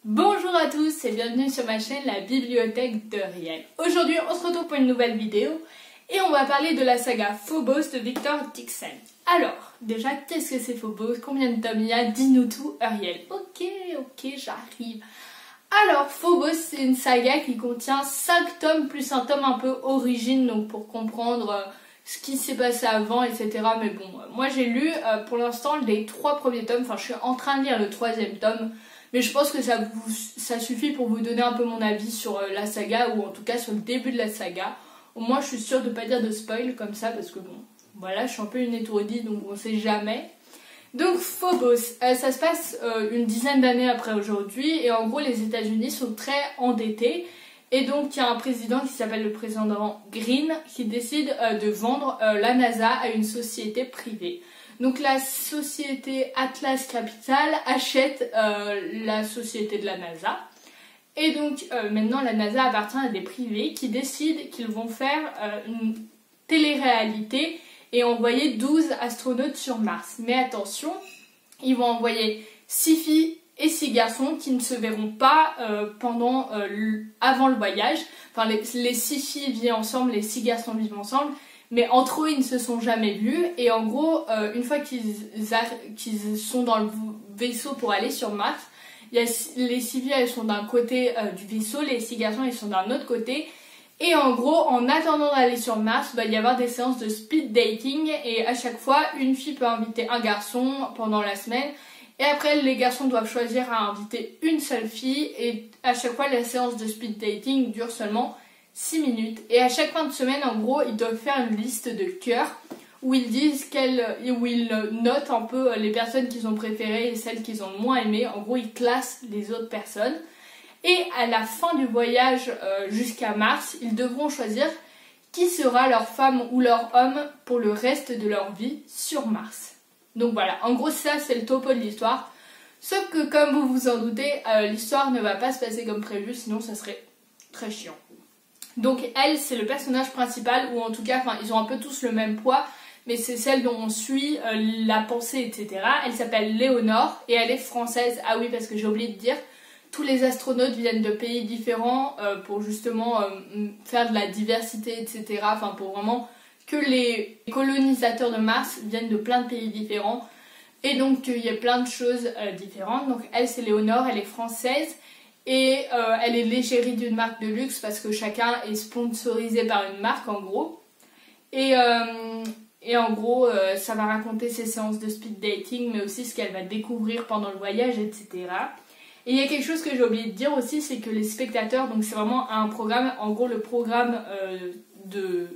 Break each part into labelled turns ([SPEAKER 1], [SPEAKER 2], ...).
[SPEAKER 1] Bonjour à tous et bienvenue sur ma chaîne La Bibliothèque de Riel. Aujourd'hui on se retrouve pour une nouvelle vidéo et on va parler de la saga Phobos de Victor Dixon. Alors, déjà qu'est-ce que c'est Phobos? Combien de tomes il y a? Dis-nous tout Ariel. Ok, j'arrive. Alors Phobos c'est une saga qui contient 5 tomes plus un tome un peu origine, donc pour comprendre ce qui s'est passé avant, etc. Mais bon, moi j'ai lu pour l'instant les 3 premiers tomes, enfin je suis en train de lire le 3e tome. Mais je pense que ça suffit pour vous donner un peu mon avis sur la saga, ou en tout cas sur le début de la saga. Au moins je suis sûre de ne pas dire de spoil comme ça, parce que bon, voilà, je suis un peu une étourdie, donc on sait jamais. Donc Phobos, ça se passe une dizaine d'années après aujourd'hui, et en gros les États-Unis sont très endettés. Et donc il y a un président qui s'appelle le président Green, qui décide de vendre la NASA à une société privée. Donc la société Atlas Capital achète la société de la NASA. Et donc maintenant la NASA appartient à des privés qui décident qu'ils vont faire une télé-réalité et envoyer 12 astronautes sur Mars. Mais attention, ils vont envoyer 6 filles et 6 garçons qui ne se verront pas avant le voyage. Enfin les 6 filles vivent ensemble, les 6 garçons vivent ensemble. Mais entre eux, ils ne se sont jamais vus. Et en gros, une fois qu'ils sont dans le vaisseau pour aller sur Mars, les 6 filles, elles sont d'un côté du vaisseau, les 6 garçons, ils sont d'un autre côté. Et en gros, en attendant d'aller sur Mars, il va y avoir des séances de speed dating. Et à chaque fois, une fille peut inviter un garçon pendant la semaine. Et après, les garçons doivent choisir à inviter une seule fille. Et à chaque fois, la séance de speed dating dure seulement 6 minutes. Et à chaque fin de semaine, en gros, ils doivent faire une liste de cœurs où ils disent où ils notent un peu les personnes qu'ils ont préférées et celles qu'ils ont le moins aimées. En gros, ils classent les autres personnes. Et à la fin du voyage jusqu'à Mars, ils devront choisir qui sera leur femme ou leur homme pour le reste de leur vie sur Mars. Donc voilà, en gros, ça c'est le topo de l'histoire. Sauf que comme vous vous en doutez, l'histoire ne va pas se passer comme prévu, sinon ça serait très chiant. Donc elle, c'est le personnage principal, ou en tout cas, enfin, ils ont un peu tous le même poids, mais c'est celle dont on suit la pensée, etc. Elle s'appelle Léonore et elle est française. Ah oui, parce que j'ai oublié de dire, tous les astronautes viennent de pays différents pour justement faire de la diversité, etc. Enfin, pour vraiment que les colonisateurs de Mars viennent de plein de pays différents. Et donc, il y a plein de choses différentes. Donc elle, c'est Léonore, elle est française. Et elle est l'égérie d'une marque de luxe parce que chacun est sponsorisé par une marque en gros. Et en gros, ça va raconter ses séances de speed dating, mais aussi ce qu'elle va découvrir pendant le voyage, etc. Et il y a quelque chose que j'ai oublié de dire aussi, c'est que les spectateurs, donc c'est vraiment un programme, en gros le programme de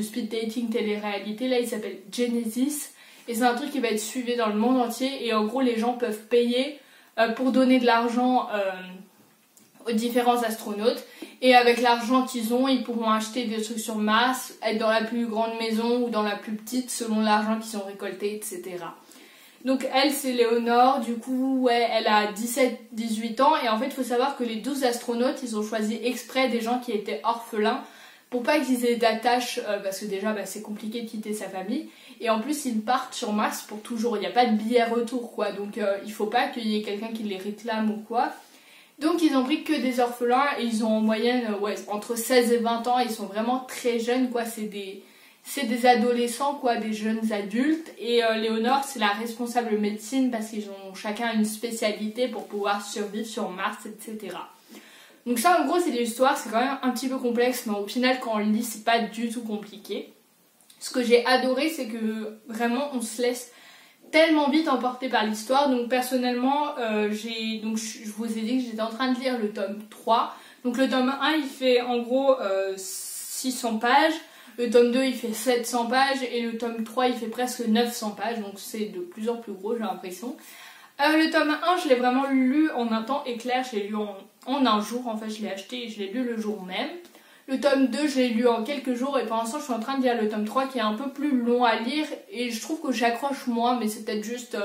[SPEAKER 1] speed dating télé-réalité, là il s'appelle Genesis. Et c'est un truc qui va être suivi dans le monde entier. Et en gros, les gens peuvent payer pour donner de l'argent aux différents astronautes, et avec l'argent qu'ils ont, ils pourront acheter des trucs sur Mars, être dans la plus grande maison ou dans la plus petite selon l'argent qu'ils ont récolté, etc. Donc elle, c'est Léonore, du coup ouais, elle a 17-18 ans, et en fait il faut savoir que les 12 astronautes, ils ont choisi exprès des gens qui étaient orphelins pour pas qu'ils aient d'attache, parce que déjà c'est compliqué de quitter sa famille, et en plus ils partent sur Mars pour toujours, il n'y a pas de billet retour quoi, donc il faut pas qu'il y ait quelqu'un qui les réclame ou quoi. Donc ils ont pris que des orphelins, et ils ont en moyenne entre 16 et 20 ans, ils sont vraiment très jeunes quoi, c'est des adolescents quoi, des jeunes adultes. Et Léonore, c'est la responsable médecine parce qu'ils ont chacun une spécialité pour pouvoir survivre sur Mars, etc. Donc ça en gros c'est l'histoire, c'est quand même un petit peu complexe, mais au final quand on le lit c'est pas du tout compliqué. Ce que j'ai adoré, c'est que vraiment on se laisse tellement vite emporté par l'histoire. Donc personnellement, je vous ai dit que j'étais en train de lire le tome 3. Donc le tome 1 il fait en gros 600 pages, le tome 2 il fait 700 pages et le tome 3 il fait presque 900 pages, donc c'est de plus en plus gros j'ai l'impression. Le tome 1 je l'ai vraiment lu en un temps éclair, je l'ai lu en un jour, en fait je l'ai acheté et je l'ai lu le jour même. Le tome 2, je l'ai lu en quelques jours, et pour l'instant je suis en train de lire le tome 3 qui est un peu plus long à lire, et je trouve que j'accroche moins, mais c'est peut-être juste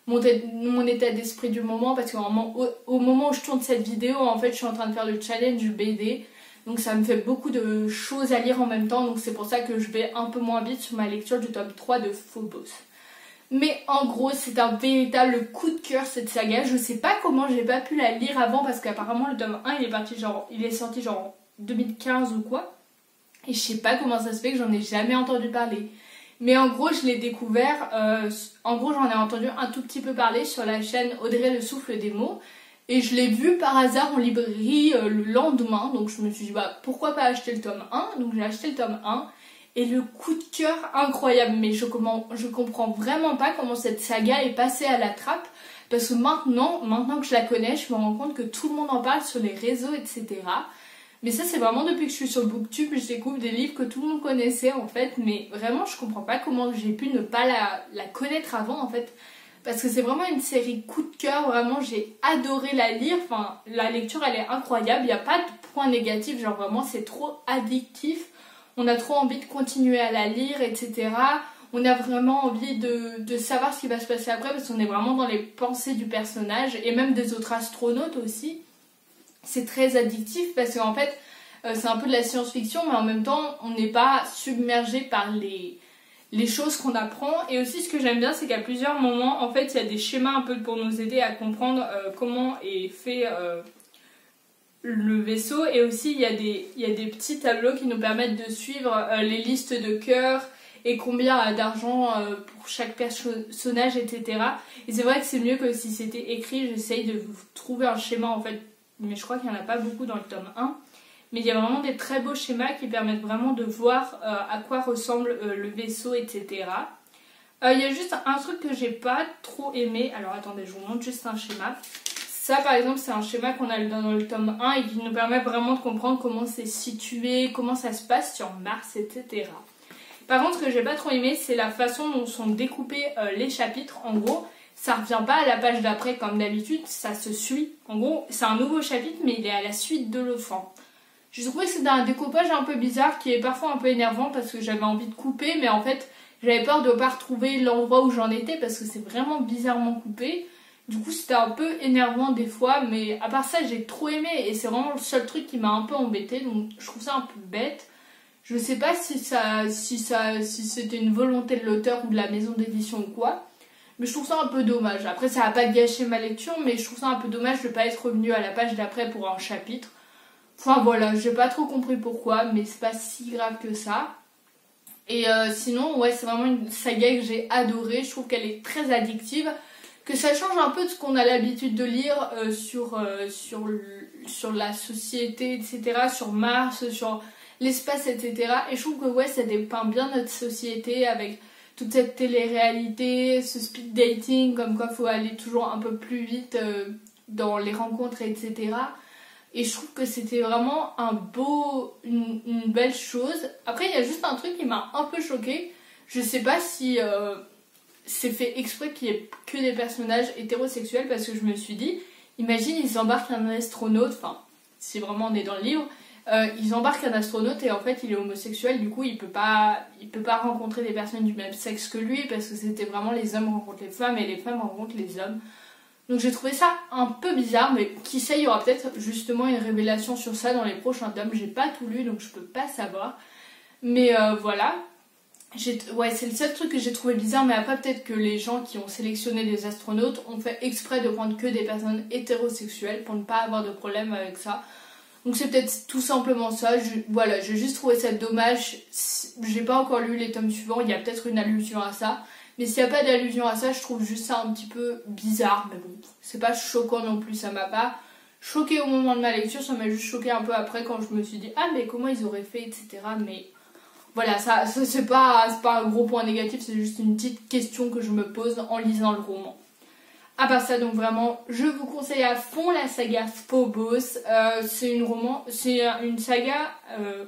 [SPEAKER 1] mon état d'esprit du moment, parce qu'au moment où je tourne cette vidéo, en fait je suis en train de faire le challenge du BD, donc ça me fait beaucoup de choses à lire en même temps, donc c'est pour ça que je vais un peu moins vite sur ma lecture du tome 3 de Phobos. Mais en gros, c'est un véritable coup de cœur cette saga. Je sais pas comment j'ai pas pu la lire avant parce qu'apparemment le tome 1 il est sorti genre en 2015 ou quoi. Et je sais pas comment ça se fait que j'en ai jamais entendu parler. Mais en gros, je l'ai découvert, en gros j'en ai entendu un tout petit peu parler sur la chaîne Audrey le souffle des mots. Et je l'ai vu par hasard en librairie le lendemain. Donc je me suis dit bah pourquoi pas acheter le tome 1. Donc j'ai acheté le tome 1. Et le coup de cœur incroyable, mais je comprends vraiment pas comment cette saga est passée à la trappe. Parce que maintenant que je la connais, je me rends compte que tout le monde en parle sur les réseaux, etc. Mais ça c'est vraiment depuis que je suis sur Booktube, je découvre des livres que tout le monde connaissait en fait. Mais vraiment je comprends pas comment j'ai pu ne pas la connaître avant en fait. Parce que c'est vraiment une série coup de cœur, vraiment j'ai adoré la lire. Enfin la lecture elle est incroyable, il n'y a pas de point négatif, genre vraiment c'est trop addictif. On a trop envie de continuer à la lire, etc. On a vraiment envie de savoir ce qui va se passer après parce qu'on est vraiment dans les pensées du personnage et même des autres astronautes aussi. C'est très addictif parce qu'en fait, c'est un peu de la science-fiction, mais en même temps, on n'est pas submergé par les choses qu'on apprend. Et aussi, ce que j'aime bien, c'est qu'à plusieurs moments, en fait, il y a des schémas un peu pour nous aider à comprendre comment est fait le vaisseau, et aussi il y a des petits tableaux qui nous permettent de suivre les listes de cœurs et combien d'argent pour chaque personnage, etc. Et c'est vrai que c'est mieux que si c'était écrit. J'essaye de vous trouver un schéma en fait, mais je crois qu'il n'y en a pas beaucoup dans le tome 1. Mais il y a vraiment des très beaux schémas qui permettent vraiment de voir à quoi ressemble le vaisseau, etc. Il y a juste un truc que j'ai pas trop aimé. Alors attendez, je vous montre juste un schéma. Ça par exemple c'est un schéma qu'on a dans le tome 1 et qui nous permet vraiment de comprendre comment c'est situé, comment ça se passe sur Mars, etc. Par contre ce que j'ai pas trop aimé c'est la façon dont sont découpés les chapitres. En gros ça revient pas à la page d'après comme d'habitude, ça se suit. En gros c'est un nouveau chapitre mais il est à la suite de l'enfant. Je trouvais que c'était un découpage un peu bizarre qui est parfois un peu énervant parce que j'avais envie de couper mais en fait j'avais peur de ne pas retrouver l'endroit où j'en étais parce que c'est vraiment bizarrement coupé. Du coup c'était un peu énervant des fois, mais à part ça j'ai trop aimé et c'est vraiment le seul truc qui m'a un peu embêté, donc je trouve ça un peu bête. Je sais pas si c'était une volonté de l'auteur ou de la maison d'édition ou quoi, mais je trouve ça un peu dommage. Après ça va pas gâcher ma lecture, mais je trouve ça un peu dommage de pas être revenu à la page d'après pour un chapitre. Enfin voilà, j'ai pas trop compris pourquoi, mais c'est pas si grave que ça. Et sinon ouais c'est vraiment une saga que j'ai adorée, je trouve qu'elle est très addictive. Que ça change un peu de ce qu'on a l'habitude de lire sur la société, etc., sur Mars, sur l'espace, etc. Et je trouve que ouais, ça dépeint bien notre société avec toute cette télé-réalité, ce speed dating, comme quoi il faut aller toujours un peu plus vite dans les rencontres, etc. Et je trouve que c'était vraiment une belle chose. Après, il y a juste un truc qui m'a un peu choquée. Je sais pas si... c'est fait exprès qu'il n'y ait que des personnages hétérosexuels parce que je me suis dit, imagine ils embarquent un astronaute, enfin si vraiment on est dans le livre, ils embarquent un astronaute et en fait il est homosexuel, du coup il peut pas rencontrer des personnes du même sexe que lui parce que c'était vraiment les hommes rencontrent les femmes et les femmes rencontrent les hommes. Donc j'ai trouvé ça un peu bizarre, mais qui sait, il y aura peut-être justement une révélation sur ça dans les prochains tomes. J'ai pas tout lu donc je peux pas savoir, mais voilà. Ouais, c'est le seul truc que j'ai trouvé bizarre, mais après peut-être que les gens qui ont sélectionné des astronautes ont fait exprès de prendre que des personnes hétérosexuelles pour ne pas avoir de problème avec ça. Donc c'est peut-être tout simplement ça. Voilà, j'ai juste trouvé ça dommage. J'ai pas encore lu les tomes suivants, il y a peut-être une allusion à ça. Mais s'il n'y a pas d'allusion à ça, je trouve juste ça un petit peu bizarre. Mais bon, c'est pas choquant non plus, ça m'a pas choqué au moment de ma lecture, ça m'a juste choqué un peu après quand je me suis dit ah mais comment ils auraient fait, etc. Mais... voilà, ça c'est pas un gros point négatif, c'est juste une petite question que je me pose en lisant le roman. À part ça, donc vraiment, je vous conseille à fond la saga Phobos. C'est une saga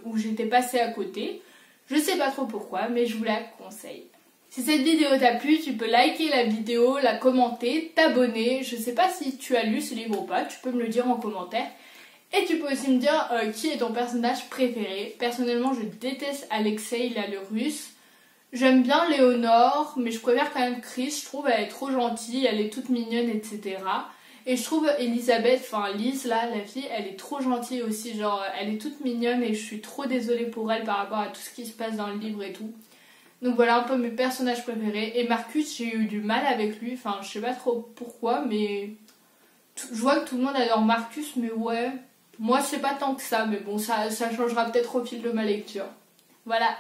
[SPEAKER 1] où j'étais passée à côté. Je sais pas trop pourquoi, mais je vous la conseille. Si cette vidéo t'a plu, tu peux liker la vidéo, la commenter, t'abonner. Je sais pas si tu as lu ce livre ou pas, tu peux me le dire en commentaire. Et tu peux aussi me dire qui est ton personnage préféré. Personnellement, je déteste Alexei, là, le russe. J'aime bien Léonore, mais je préfère quand même Chris. Je trouve elle est trop gentille, elle est toute mignonne, etc. Et je trouve Elisabeth, enfin Lise, là, la fille, elle est trop gentille aussi. Genre, elle est toute mignonne et je suis trop désolée pour elle par rapport à tout ce qui se passe dans le livre et tout. Donc voilà un peu mes personnages préférés. Et Marcus, j'ai eu du mal avec lui, enfin je sais pas trop pourquoi, mais je vois que tout le monde adore Marcus, mais ouais, moi c'est pas tant que ça, mais bon ça changera peut-être au fil de ma lecture. Voilà.